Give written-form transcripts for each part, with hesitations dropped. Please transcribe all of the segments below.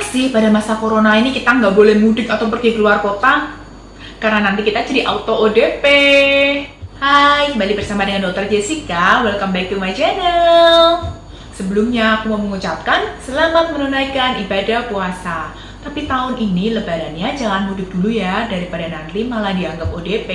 sih pada masa corona ini kita nggak boleh mudik atau pergi keluar kota? Karena nanti kita jadi auto ODP. Hai, kembali bersama dengan Dr. Jessica. Welcome back to my channel. Sebelumnya aku mau mengucapkan selamat menunaikan ibadah puasa. Tapi tahun ini lebarannya jangan mudik dulu ya, daripada nanti malah dianggap ODP.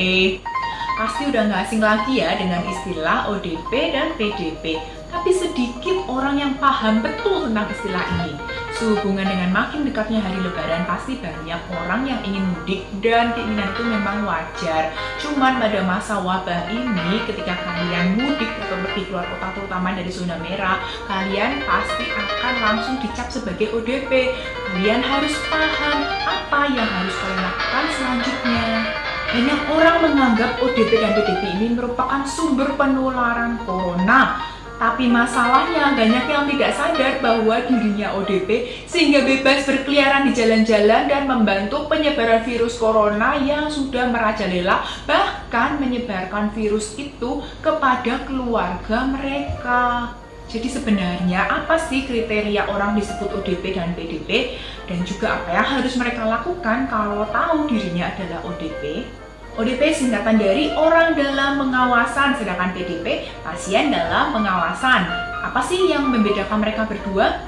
Pasti udah nggak asing lagi ya dengan istilah ODP dan PDP. Tapi sedikit orang yang paham betul tentang istilah ini. Sehubungan dengan makin dekatnya hari lebaran, pasti banyak orang yang ingin mudik dan keinginan itu memang wajar. Cuman pada masa wabah ini, ketika kalian mudik atau pergi keluar kota terutama dari zona merah, kalian pasti akan langsung dicap sebagai ODP. Kalian harus paham apa yang harus kalian lakukan selanjutnya. Banyak orang menganggap ODP dan PDP ini merupakan sumber penularan corona. Tapi masalahnya banyak yang tidak sadar bahwa dirinya ODP sehingga bebas berkeliaran di jalan-jalan dan membantu penyebaran virus corona yang sudah merajalela, bahkan menyebarkan virus itu kepada keluarga mereka. Jadi sebenarnya apa sih kriteria orang disebut ODP dan PDP, dan juga apa yang harus mereka lakukan kalau tahu dirinya adalah ODP? ODP singkatan dari orang dalam pengawasan, sedangkan PDP pasien dalam pengawasan. Apa sih yang membedakan mereka berdua?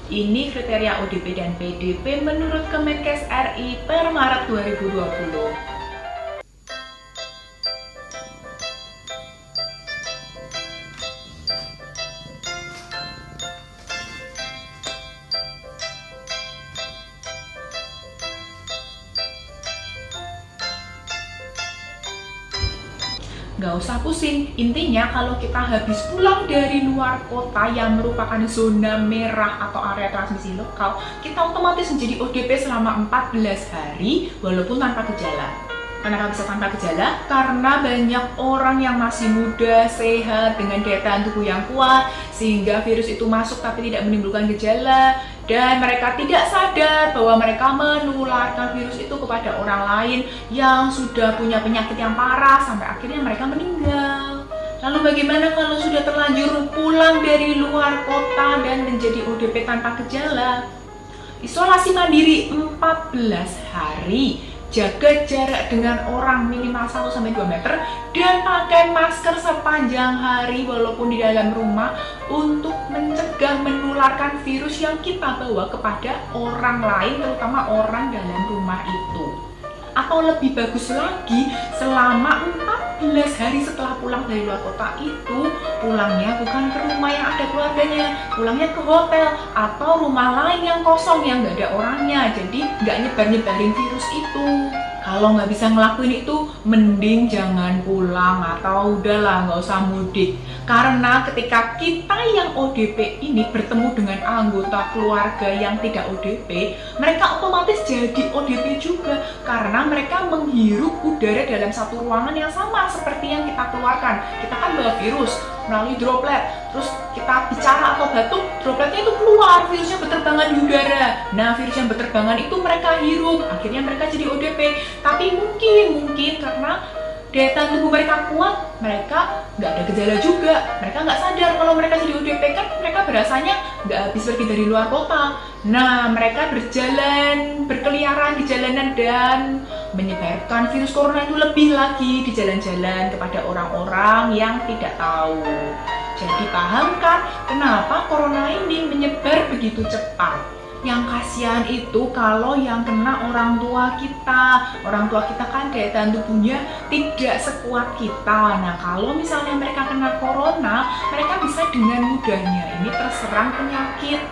Ini kriteria ODP dan PDP menurut Kemenkes RI per Maret 2020. Nggak usah pusing, intinya kalau kita habis pulang dari luar kota yang merupakan zona merah atau area transmisi lokal, kita otomatis menjadi ODP selama 14 hari walaupun tanpa gejala. Kenapa bisa tanpa gejala? Karena banyak orang yang masih muda, sehat, dengan daya tahan tubuh yang kuat, sehingga virus itu masuk tapi tidak menimbulkan gejala, dan mereka tidak sadar bahwa mereka menularkan virus itu kepada orang lain yang sudah punya penyakit yang parah sampai akhirnya mereka meninggal. Lalu bagaimana kalau sudah terlanjur pulang dari luar kota dan menjadi ODP tanpa gejala? Isolasi mandiri 14 hari. Jaga jarak dengan orang minimal 1-2 meter dan pakai masker sepanjang hari walaupun di dalam rumah untuk mencegah menularkan virus yang kita bawa kepada orang lain, terutama orang dalam rumah itu. Atau lebih bagus lagi, selama 14 hari setelah pulang dari luar kota itu, pulangnya bukan ke rumah yang ada keluarganya, pulangnya ke hotel atau rumah lain yang kosong yang nggak ada orangnya, jadi nggak nyebar-nyebarin virus itu. Kalau nggak bisa ngelakuin itu, mending jangan pulang atau udahlah nggak usah mudik. Karena ketika kita yang ODP ini bertemu dengan anggota keluarga yang tidak ODP, mereka otomatis jadi ODP juga karena mereka menghirup udara dalam satu ruangan yang sama seperti yang kita keluarkan. Kita kan bawa virus melalui droplet, terus kita bicara atau batuk, dropletnya itu keluar, virusnya berterbangan di udara. Nah, virus yang berterbangan itu mereka hirup, akhirnya mereka jadi ODP. Tapi mungkin karena daya tahan tubuh mereka kuat, mereka nggak ada gejala juga. Mereka nggak sadar kalau mereka jadi ODP, kan mereka berasanya nggak habis pergi dari luar kota. Nah, mereka berkeliaran di jalanan dan menyebarkan virus corona itu lebih lagi di jalan-jalan kepada orang-orang yang tidak tahu. Jadi pahamkan kenapa corona ini menyebar begitu cepat? Yang kasihan itu kalau yang kena orang tua kita. Orang tua kita kan daya tahan tubuhnya tidak sekuat kita. Nah, kalau misalnya mereka kena corona, mereka bisa dengan mudahnya ini terserang penyakit.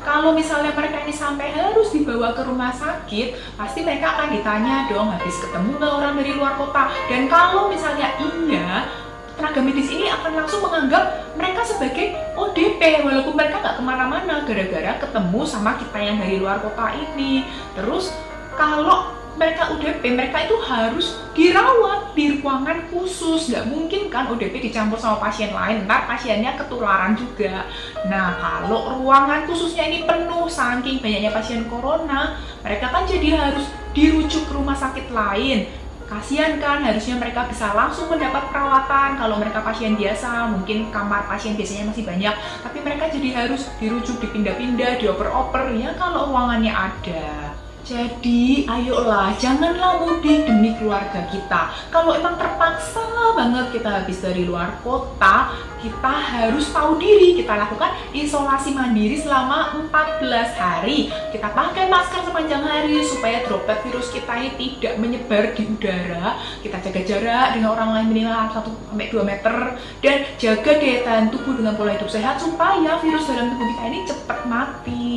Kalau misalnya mereka ini sampai harus dibawa ke rumah sakit, pasti mereka akan ditanya dong, habis ketemu nggak orang dari luar kota? Dan kalau misalnya iya, tenaga medis ini akan langsung menganggap mereka sebagai ODP walaupun mereka nggak kemana-mana gara-gara ketemu sama kita yang dari luar kota ini. Terus kalau mereka ODP, mereka itu harus dirawat di ruangan khusus. Nggak mungkin kan ODP dicampur sama pasien lain, ntar pasiennya ketularan juga. Nah, kalau ruangan khususnya ini penuh saking banyaknya pasien corona, mereka kan jadi harus dirujuk ke rumah sakit lain. Kasihan kan, harusnya mereka bisa langsung mendapat perawatan. Kalau mereka pasien biasa, mungkin kamar pasien biasanya masih banyak, tapi mereka jadi harus dirujuk, dipindah-pindah, dioper-oper ya kalau ruangannya ada. Jadi, ayolah, janganlah mudik demi keluarga kita. Kalau emang terpaksa banget kita habis dari luar kota, kita harus tahu diri. Kita lakukan isolasi mandiri selama 14 hari. Kita pakai masker sepanjang hari supaya droplet virus kita ini tidak menyebar di udara. Kita jaga jarak dengan orang lain minimal 1-2 meter. Dan jaga daya tahan tubuh dengan pola hidup sehat supaya virus dalam tubuh kita ini cepat mati.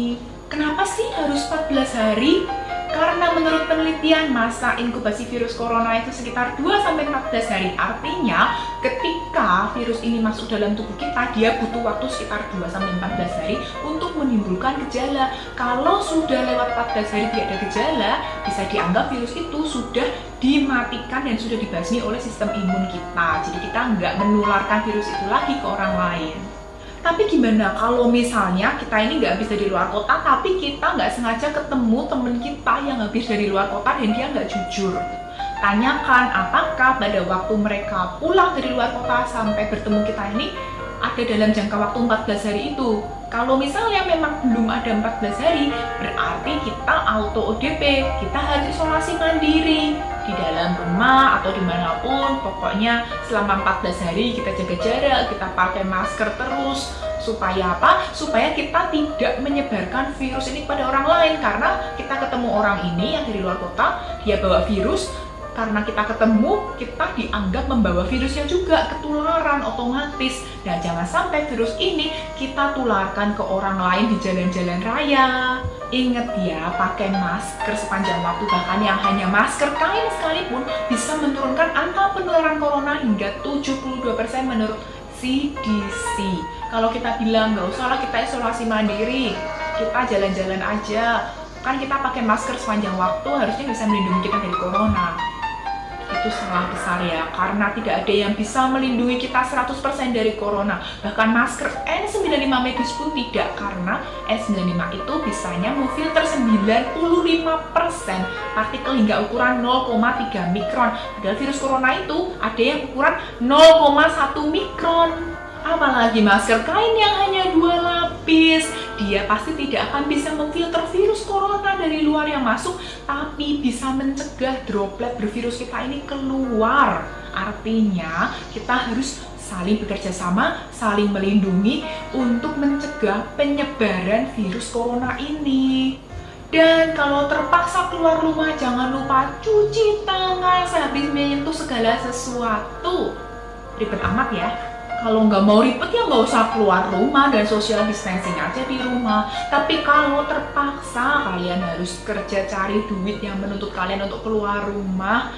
Kenapa sih harus 14 hari? Karena menurut penelitian masa inkubasi virus corona itu sekitar 2-14 hari. Artinya ketika virus ini masuk dalam tubuh kita, dia butuh waktu sekitar 2-14 hari untuk menimbulkan gejala. Kalau sudah lewat 14 hari tidak ada gejala, bisa dianggap virus itu sudah dimatikan dan sudah dibasmi oleh sistem imun kita. Jadi kita nggak menularkan virus itu lagi ke orang lain. Tapi gimana kalau misalnya kita ini nggak habis dari luar kota, tapi kita nggak sengaja ketemu temen kita yang habis dari luar kota dan dia nggak jujur? Tanyakan apakah pada waktu mereka pulang dari luar kota sampai bertemu kita ini ada dalam jangka waktu 14 hari itu. Kalau misalnya memang belum ada 14 hari, berarti kita auto ODP, kita harus isolasi mandiri di dalam rumah atau dimanapun. Pokoknya selama 14 hari kita jaga jarak, kita pakai masker terus. Supaya apa? Supaya kita tidak menyebarkan virus ini kepada orang lain. Karena kita ketemu orang ini yang dari luar kota, dia bawa virus. Karena kita ketemu, kita dianggap membawa virusnya juga, ketularan otomatis. Dan jangan sampai virus ini kita tularkan ke orang lain di jalan-jalan raya. Ingat ya, pakai masker sepanjang waktu, bahkan yang hanya masker kain sekalipun bisa menurunkan angka penularan corona hingga 72% menurut CDC. Kalau kita bilang nggak usah lah kita isolasi mandiri, kita jalan-jalan aja, kan kita pakai masker sepanjang waktu harusnya bisa melindungi kita dari corona. Itu salah besar ya, karena tidak ada yang bisa melindungi kita 100% dari corona. Bahkan masker N95 medis pun tidak, karena N95 itu bisanya memfilter 95% partikel hingga ukuran 0,3 mikron. Padahal virus corona itu ada yang ukuran 0,1 mikron. Apalagi masker kain yang hanya 2 lapis, dia pasti tidak akan bisa memfilter virus corona dari luar yang masuk, tapi bisa mencegah droplet bervirus kita ini keluar. Artinya kita harus saling bekerja sama, saling melindungi untuk mencegah penyebaran virus corona ini. Dan kalau terpaksa keluar rumah, jangan lupa cuci tangan sehabis menyentuh segala sesuatu. Ribet amat ya. Kalau nggak mau ribet ya nggak usah keluar rumah dan social distancing aja di rumah. Tapi kalau terpaksa kalian harus kerja cari duit yang menuntut kalian untuk keluar rumah,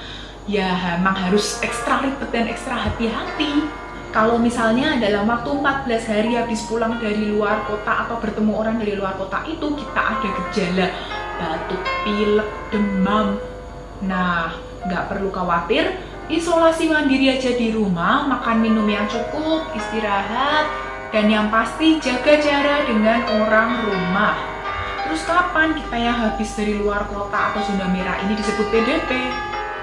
ya emang harus ekstra ribet dan ekstra hati-hati. Kalau misalnya dalam waktu 14 hari habis pulang dari luar kota atau bertemu orang dari luar kota itu kita ada gejala batuk, pilek, demam. Nah, nggak perlu khawatir. Isolasi mandiri aja di rumah, makan minum yang cukup, istirahat, dan yang pasti jaga jarak dengan orang rumah. Terus kapan kita yang habis dari luar kota atau zona merah ini disebut PDP?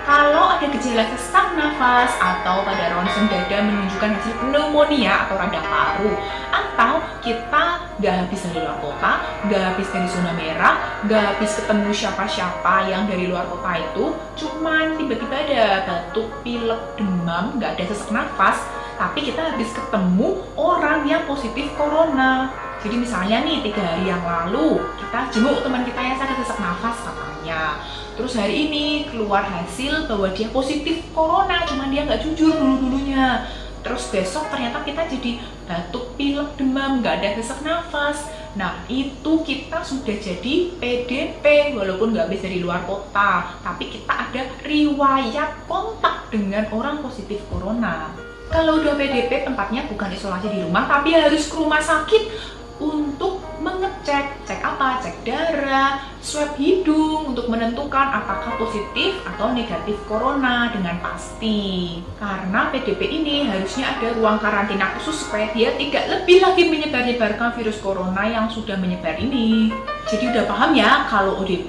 Kalau ada gejala sesak nafas atau pada ronsen dada menunjukkan hasil pneumonia atau radang paru, atau kita nggak habis dari luar kota, nggak habis dari zona merah, nggak habis ketemu siapa-siapa yang dari luar kota itu, cuman tiba-tiba ada batuk, pilek, demam, nggak ada sesak nafas, tapi kita habis ketemu orang yang positif corona. Jadi misalnya nih 3 hari yang lalu kita jenguk teman kita yang sakit sesak nafas katanya. Terus hari ini keluar hasil bahwa dia positif corona, cuman dia nggak jujur dulu-dulunya. Terus besok ternyata kita jadi batuk, pilek, demam, nggak ada sesak nafas. Nah itu kita sudah jadi PDP walaupun nggak habis dari luar kota, tapi kita ada riwayat kontak dengan orang positif corona. Kalau udah PDP tempatnya bukan isolasi di rumah, tapi harus ke rumah sakit untuk mengecek, cek apa? Cek darah, swab hidung untuk menentukan apakah positif atau negatif corona dengan pasti. Karena PDP ini harusnya ada ruang karantina khusus supaya dia tidak lebih lagi menyebar-nyebarkan virus corona yang sudah menyebar ini. Jadi udah paham ya kalau ODP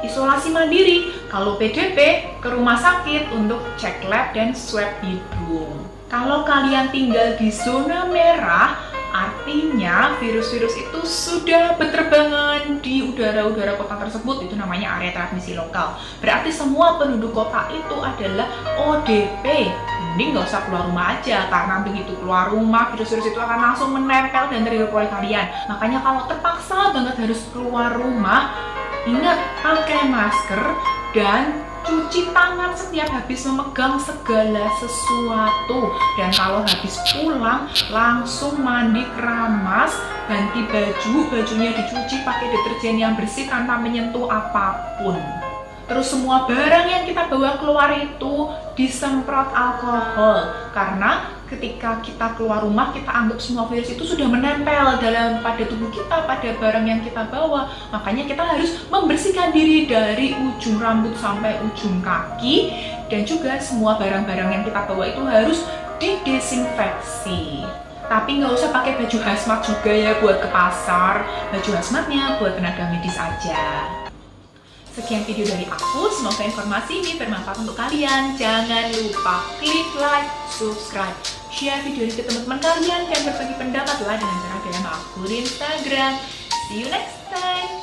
isolasi mandiri, Kalau PDP, ke rumah sakit untuk cek lab dan swab hidung. Kalau kalian tinggal di zona merah, artinya virus-virus itu sudah berterbangan di udara-udara kota tersebut, itu namanya area transmisi lokal. Berarti semua penduduk kota itu adalah ODP. Mending nggak usah keluar rumah aja, karena begitu keluar rumah, virus-virus itu akan langsung menempel dan terhirup oleh kalian. Makanya kalau terpaksa banget harus keluar rumah, ingat pakai masker dan cuci tangan setiap habis memegang segala sesuatu. Dan kalau habis pulang, langsung mandi keramas, ganti baju, bajunya dicuci pakai deterjen yang bersih tanpa menyentuh apapun. Terus semua barang yang kita bawa keluar itu disemprot alkohol, karena ketika kita keluar rumah, kita anggap semua virus itu sudah menempel pada tubuh kita, pada barang yang kita bawa. Makanya kita harus membersihkan diri dari ujung rambut sampai ujung kaki, dan juga semua barang-barang yang kita bawa itu harus didesinfeksi. Tapi nggak usah pakai baju hazmat juga ya buat ke pasar. Baju hazmatnya buat tenaga medis aja. Sekian video dari aku, semoga informasi ini bermanfaat untuk kalian. Jangan lupa klik like, subscribe, share video ini ke teman-teman kalian, dan berbagi pendapat lah dengan cara DM aku di Instagram. See you next time!